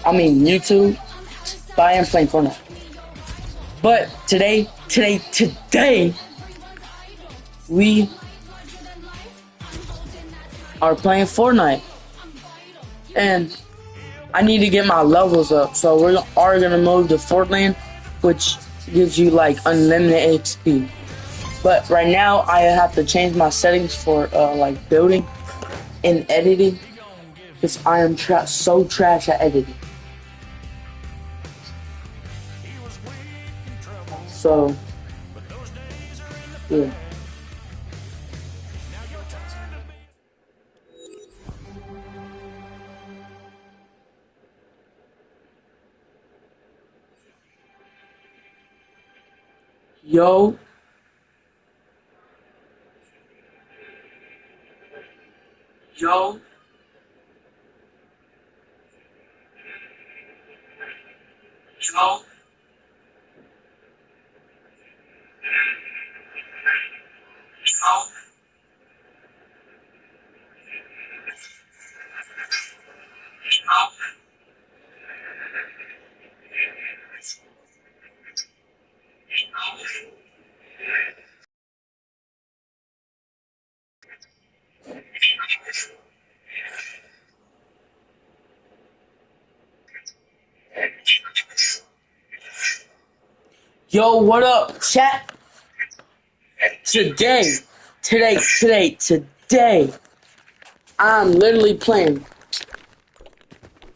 I mean YouTube, but I am playing Fortnite. But today, we are playing Fortnite, and I need to get my levels up. So we are gonna move to Fortnite, which gives you like unlimited XP. But right now, I have to change my settings for like building and editing, because I am so trash at editing. So yeah. Yo, yo, yo, yo. Yo, what up, chat? Today, I'm literally playing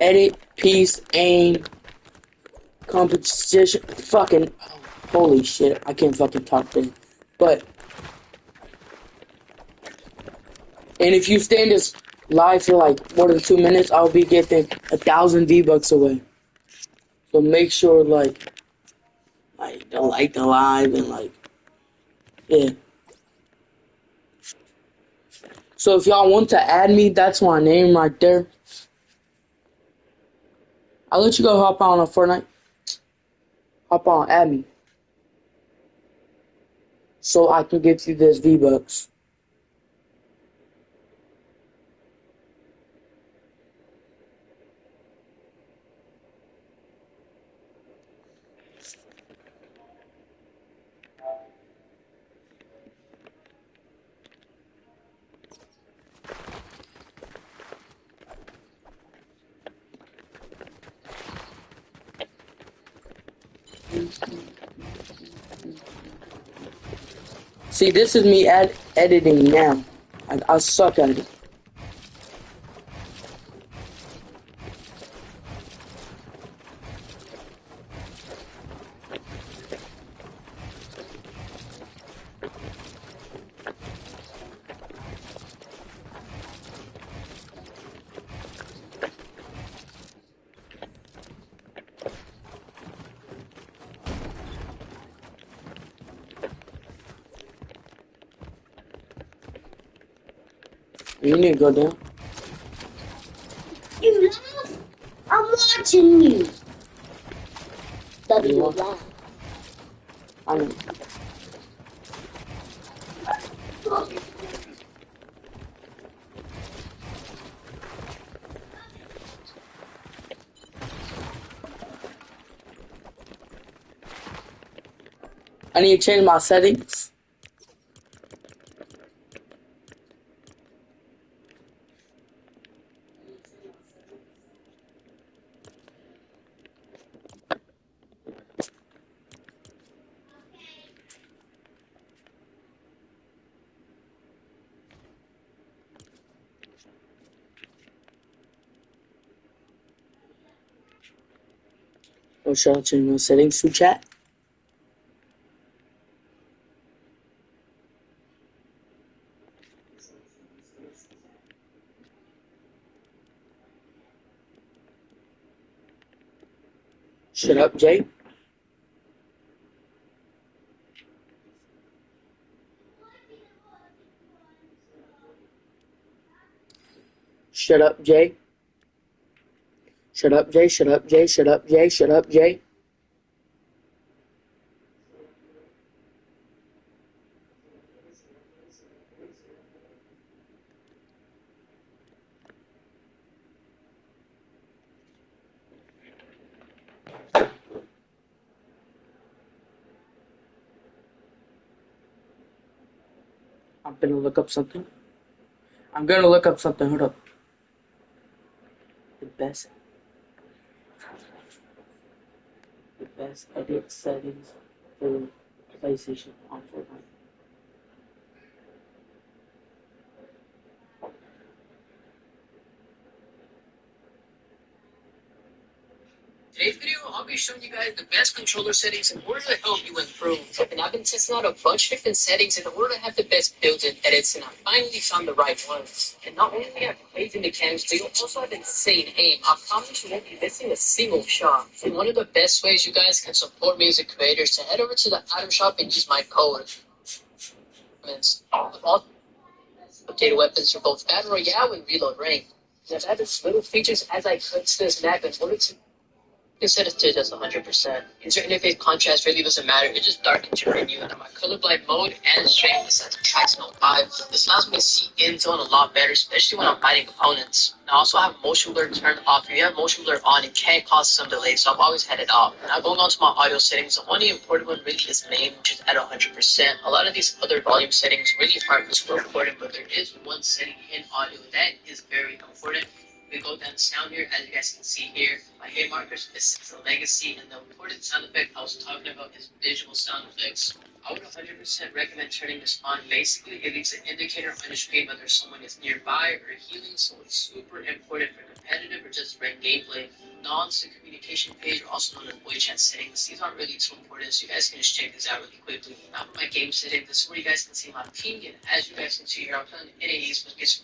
edit, piece, aim, competition, fucking, holy shit, I can't fucking talk to you. But, and if you stay in this live for like more than 2 minutes, I'll be getting 1,000 V-Bucks away. So make sure, don't like the live and yeah. So if y'all want to add me, that's my name right there. I'll let you go hop on a Fortnite. Hop on, add me. So I can get you this V-Bucks. See, this is me editing now. I suck at it. You need to go down. You laugh? I'm watching you. W laugh. I mean, I need to change my settings. Or should I change my settings to chat? Shut up, Jay. Shut up, Jay. Shut up, Jay. Shut up, Jay. Shut up, Jay. Shut up, Jay. I'm gonna look up something. I'm gonna look up something. Hold up. The best, the best edit settings for PlayStation on Fortnite. Today's video, I'll be showing you guys the best controller settings in order to help you improve. And I've been testing out a bunch of different settings in order to have the best built-in edits, and I finally found the right ones. And not only have blazing mechanics, but you'll also have insane aim. I promise you won't be missing a single shot. And one of the best ways you guys can support me as a creator is to head over to the item shop and use my code. All updated weapons for both Battle Royale and Reload Ring. And I've added little features as I click to this map in order to set it to just 100%. User interface contrast really doesn't matter. It just darkens your menu. And on my colorblind mode and strength is set to Trax Mode 5. This allows me to see in zone a lot better, especially when I'm fighting opponents. And I also have motion blur turned off. If you have motion blur on, it can cause some delay, so I've always had it off. Now going on to my audio settings, the only important one really is main, which is at 100%. A lot of these other volume settings really aren't super important, but there is one setting in audio that is very important. We go down sound here, as you guys can see here. My hit markers is the legacy, and the important sound effect I was talking about is visual sound effects. I would 100% recommend turning this on. Basically, it leaves an indicator on your screen whether someone is nearby or healing, so it's super important for competitive or just red gameplay. Non-stick communication page, or also known as voice chat settings, these aren't really too important, so you guys can just check this out really quickly. Now for my game setting, this is where you guys can see my ping, and as you guys can see here, I'm playing NAEs, which gets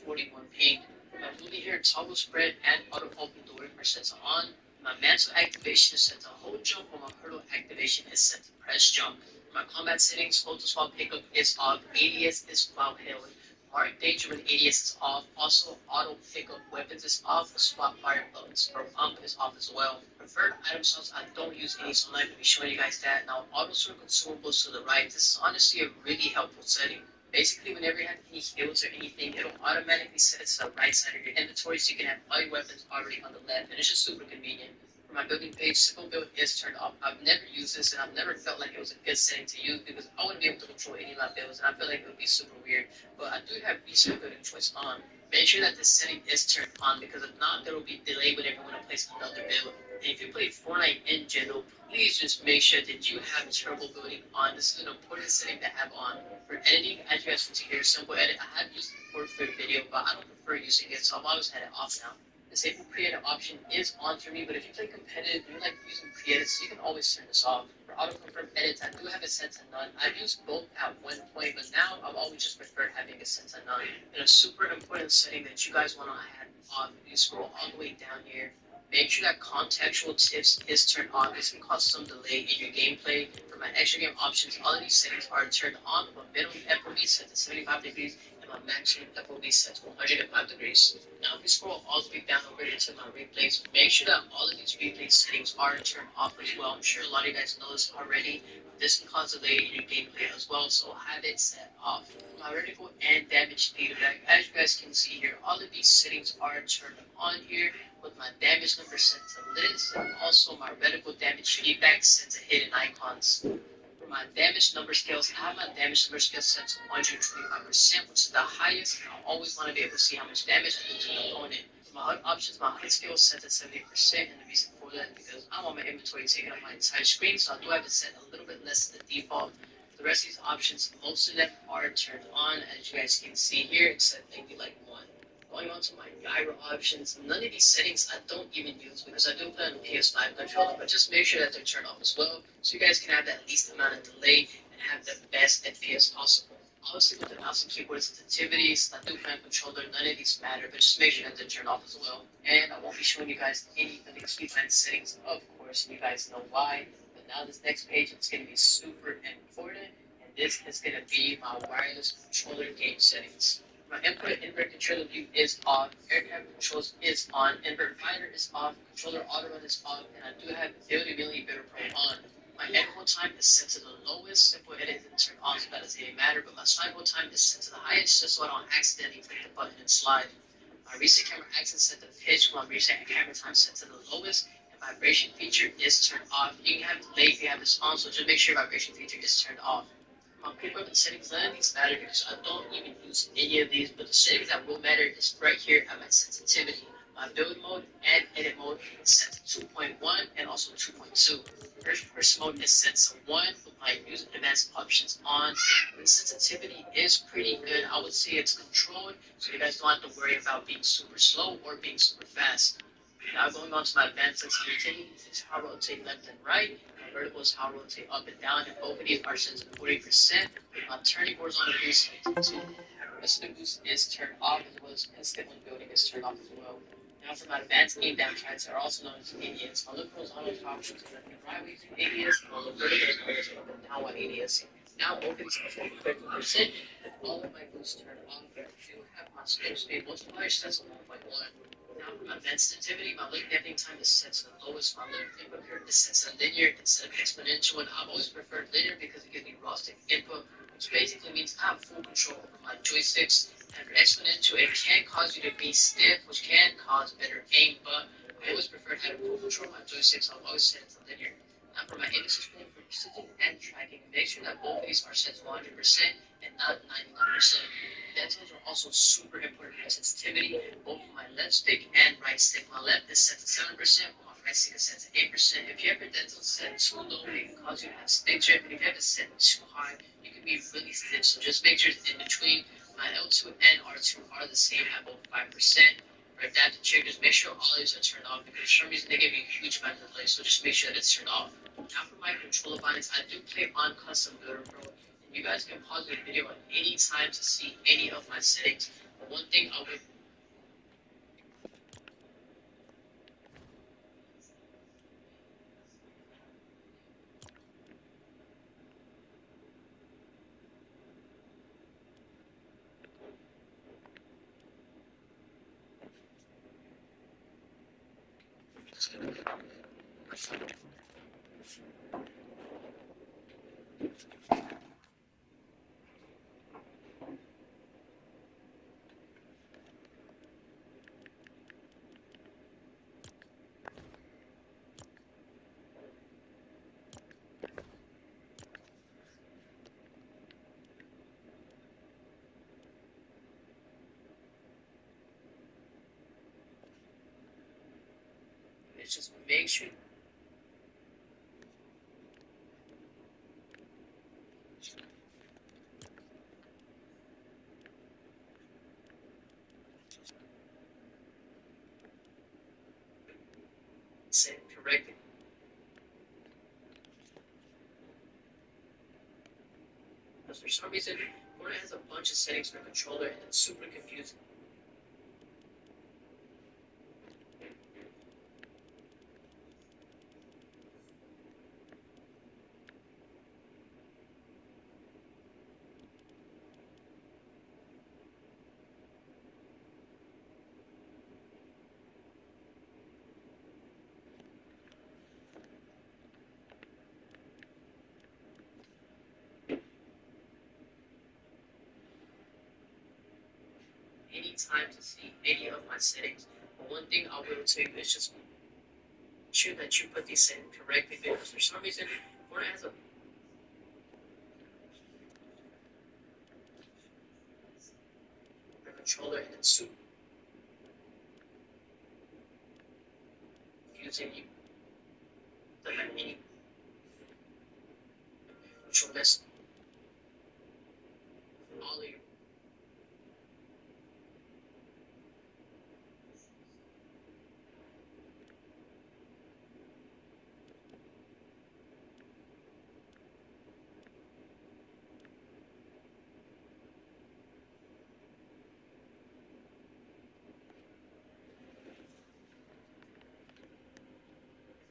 41 ping. My movie here, toggle spread and auto open door are set to on. My mantle activation is set to hold jump, while my hurdle activation is set to press jump. My combat settings, auto swap pickup is off, ADS is while held. Mark danger when ADS is off. Also, auto pickup weapons is off. Swap fire buttons or pump is off as well. Preferred item slots, I don't use any, so I'm not going to be showing you guys that. Now, auto sort consumables to the right. This is honestly a really helpful setting. Basically, whenever you have any heals or anything, it'll automatically set it to the right side of your inventory so you can have all your weapons already on the left, and it's just super convenient. For my building page, simple build is turned off. I've never used this, and I've never felt like it was a good setting to use because I wouldn't be able to control any of my builds, and I feel like it would be super weird. But I do have recent building choice on. Make sure that this setting is turned on because if not, there will be delay whenever you want to place another build. And if you play Fortnite in general, please just make sure that you have turbo building on. This is an important setting to have on. For editing, as you guys can see here, simple edit. I have used it before for video, but I don't prefer using it, so I've always had it off now. Disable pre-edit option is on for me, but if you play competitive and you like using pre-edits, you can always turn this off. For auto-confirm edits, I do have it set to none. I've used both at one point, but now I've always just preferred having it set to none. And a super important setting that you guys want to have on, if you scroll all the way down here, make sure that contextual tips is turned on. This can cause some delay in your gameplay. For my extra game options, all of these settings are turned on with a minimum FOV set to 75 degrees and my maximum FOV set to 105 degrees. Now if you scroll all the way down over here to my replays, make sure that all of these replay settings are turned off as well. I'm sure a lot of you guys know this already. This can cause delay in your gameplay as well, so have it set off. My vertical and damage feedback, as you guys can see here, all of these settings are turned on here with my damage number set to list and also my reticle damage feedback set to hidden icons. For my damage number scales, I have my damage number scale set to 125%, which is the highest, and I always want to be able to see how much damage I do to an opponent. For my HUD options, my HUD scale is set to 70%, and the reason for that is because I want my inventory taking up my entire screen, so I do have it set a little bit less than the default. The rest of these options, most of them are turned on, as you guys can see here, except maybe like one. Going on to my gyro options, none of these settings I don't even use because I do play on the PS5 controller, but just make sure that they're turned off as well, so you guys can have that least amount of delay and have the best FPS possible. Obviously, with the mouse and keyboard sensitivities, I do play on controller, none of these matter, but just make sure that they're turned off as well. And I won't be showing you guys any of the keybind settings, of course, and you guys know why. But now this next page, it's going to be super important, and this is going to be my wireless controller game settings. My input invert controller view is off, air traffic controls is on, invert finder is off, controller auto run is off, and I do have ability millimeter pro on. My editable time is set to the lowest, simple edit isn't turned on, so that doesn't even matter, but my slidable time is set to the highest just so I don't accidentally click the button and slide. My recent camera accent set to pitch, while my recent camera time set to the lowest, and vibration feature is turned off. You can have delay if you have this on, so just make sure your vibration feature is turned off. My preferred settings, none of these matter because I don't even use any of these, but the settings that will matter is right here at my sensitivity. My build mode and edit mode is set to 2.1 and also 2.2. First person mode is set to 1 with my use advanced options on. The sensitivity is pretty good. I would say it's controlled, so you guys don't have to worry about being super slow or being super fast. Now going on to my advanced sensitivity, this is how I rotate left and right. My vertical is how I rotate up and down, and both of these are set to 40%. My turning horizontal boost to instant boost is turned off as well as instant when building is turned off as well. Now for my advanced aim down sights are also known as ADS. I'll look horizontal top to left and right using ADS, and I'll look vertical as up and down with ADS. Now open to 50%, with all of my boosts turned on, but I do have my slow speed multiplier set to 1.1. Now for my advanced sensitivity, my link navigating time is set to the lowest. My link input curve is set to linear instead of exponential, and I've always preferred linear because it gives me raw stick input, which basically means I have full control over my joysticks. And for exponential, it can cause you to be stiff, which can cause better aim, but I always prefer having full control of my joysticks, so I've always set it to linear. Now for my industry screen for precision and tracking, make sure that both of these are set to 100% and not 99%. Dentals are also super important for sensitivity, both for my left stick and right stick. My left is set to 7%, while my right stick is set to 8%. If you have your dental set too low, it can cause you to have stick drift, and if you have it set too high, you can be really stiff. So just make sure it's in between. My L2 and R2 are the same at both 5%. For adaptive triggers, make sure all of these are turned off because for some reason they give you a huge amount of delay, so just make sure that it's turned off. Now for my controller buttons, I do play on Custom Builder Pro, and you guys can pause the video at any time to see any of my settings. But one thing I would is just make sure it's set correctly. Because for some reason, Fortnite has a bunch of settings for controller and it's super confusing. Any time to see any of my settings. But one thing I will tell you is just make sure that you put these settings correctly because for some reason, Fortnite has a controller and it's super confusing. You don't have any control that's all of your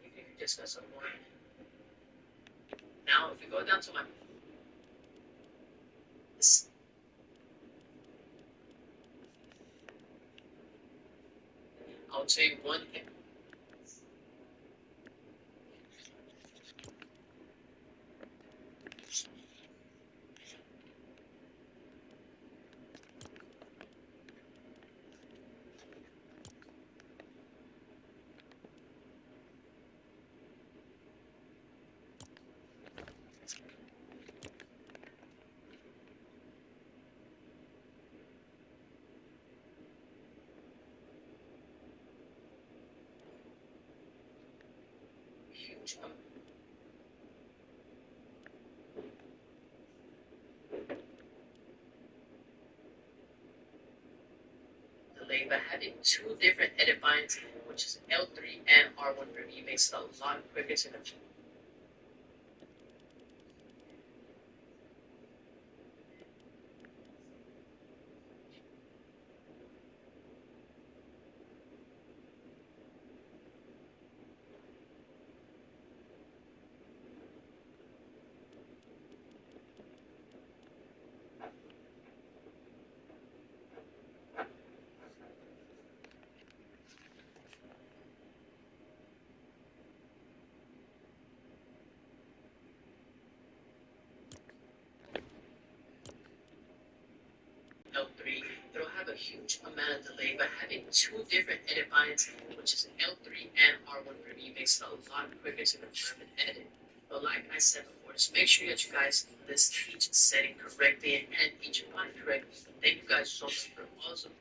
you can discuss some more. Now, if we go down to my this, I'll tell you one thing. huge delay, but having two different edit binds, which is L3 and R1 for me, makes it a lot quicker to control. L3, it'll have a huge amount of delay, but having two different edit binds, which is L3 and R1 for me, makes it a lot quicker to confirm and edit. But like I said before, just make sure that you guys list each setting correctly and each bind correctly. Thank you guys so much for awesome.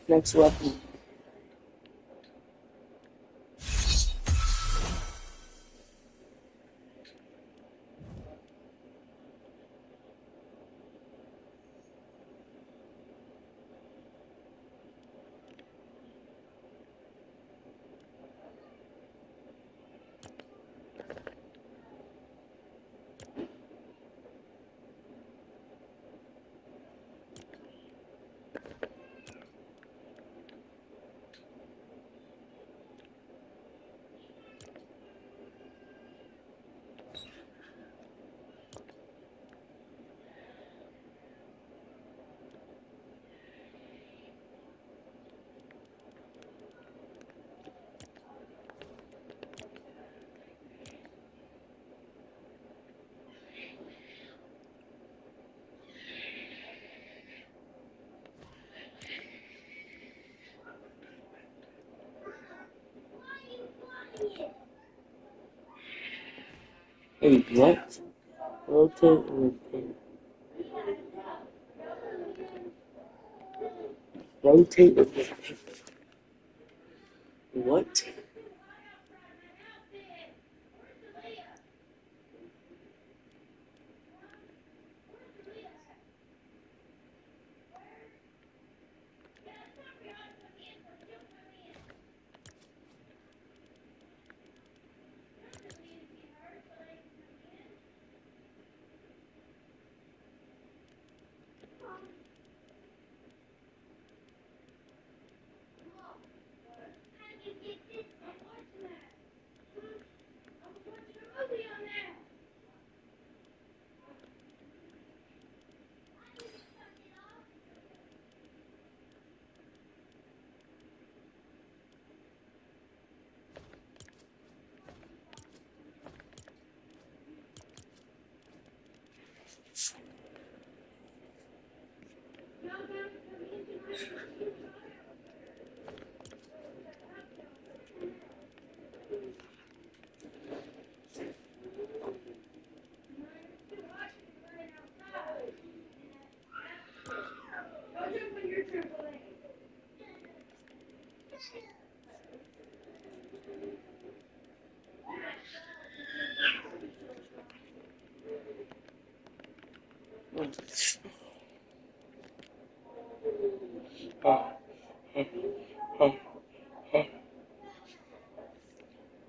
Next weapon. Hey, what? Rotate and repair. Rotate and repair. What?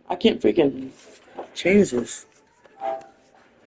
I can't freaking change this.